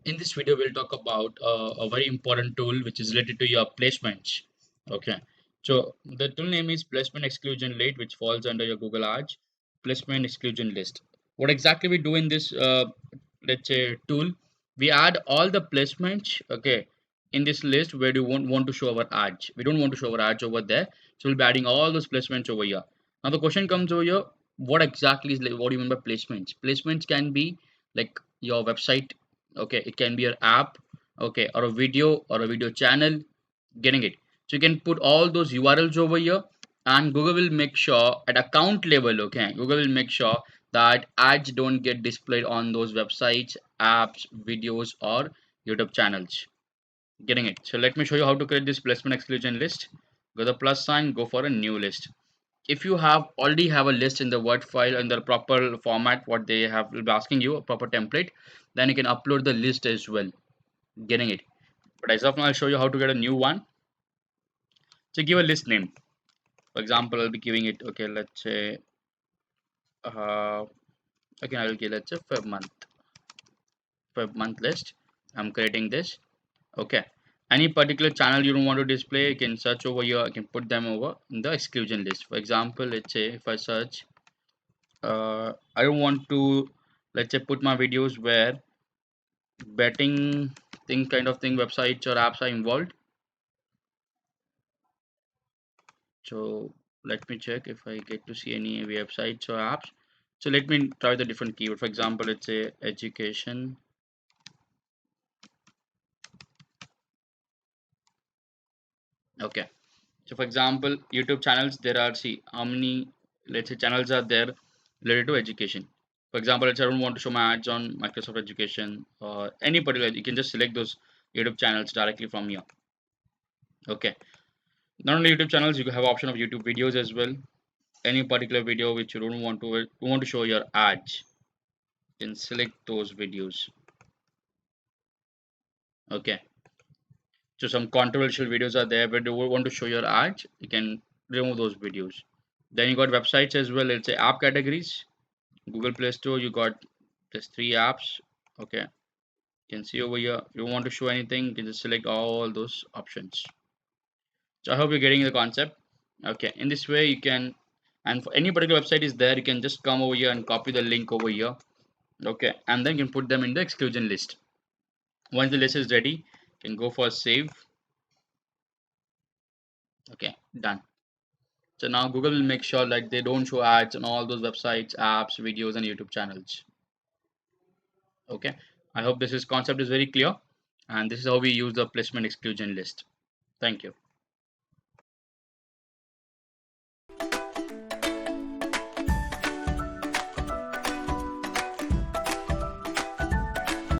In this video, we'll talk about a very important tool which is related to your placements. Okay, so the tool name is Placement Exclusion List, which falls under your Google Ads Placement Exclusion List. What exactly we do in this, let's say, tool? We add all the placements, okay, in this list where you won't want to show our ads. We don't want to show our ads over there, so we'll be adding all those placements over here. Now the question comes over here: what exactly is, like, what do you mean by placements? Placements can be like your website, okay, it can be your app, okay, or a video channel. Getting it? So you can put all those URLs over here, and Google will make sure at account level, okay, Google will make sure that ads don't get displayed on those websites, apps, videos, or YouTube channels. Getting it? So let me show you how to create this placement exclusion list. Go to the plus sign, go for a new list. If you have already have a list in the Word file in the proper format, what they have will be asking you, a proper template, then you can upload the list as well. Getting it? But as of now, I'll show you how to get a new one. So give a list name. For example, I'll be giving it, okay, let's say, uh, again, I'll give, let's say, Feb month list. I'm creating this. Okay. Any particular channel you don't want to display, you can search over here. I can put them over in the exclusion list. For example, let's say if I search, I don't want to, let's say, put my videos where betting thing kind of thing websites or apps are involved. So let me check if I get to see any websites or apps. So let me try the different keyword. For example, let's say education. Okay. So for example, YouTube channels, there are, see how many, let's say, channels are there related to education. For example, let's say I don't want to show my ads on Microsoft Education or any particular, you can just select those YouTube channels directly from here. Okay. Not only YouTube channels, you have option of YouTube videos as well. Any particular video which you don't want to show your ads, you can select those videos. Okay. So some controversial videos are there, but you want to show your ads, you can remove those videos. Then you got websites as well. Let's say app categories. Google Play Store, you got just three apps. Okay. You can see over here. If you want to show anything, you can just select all those options. So I hope you're getting the concept. Okay. In this way, you can, and for any particular website is there, you can just come over here and copy the link over here. Okay. And then you can put them in the exclusion list. Once the list is ready, you can go for save. Okay. Done. So now Google will make sure like they don't show ads on all those websites, apps, videos, and YouTube channels. Okay. I hope this is concept is very clear, and this is how we use the placement exclusion list. Thank you.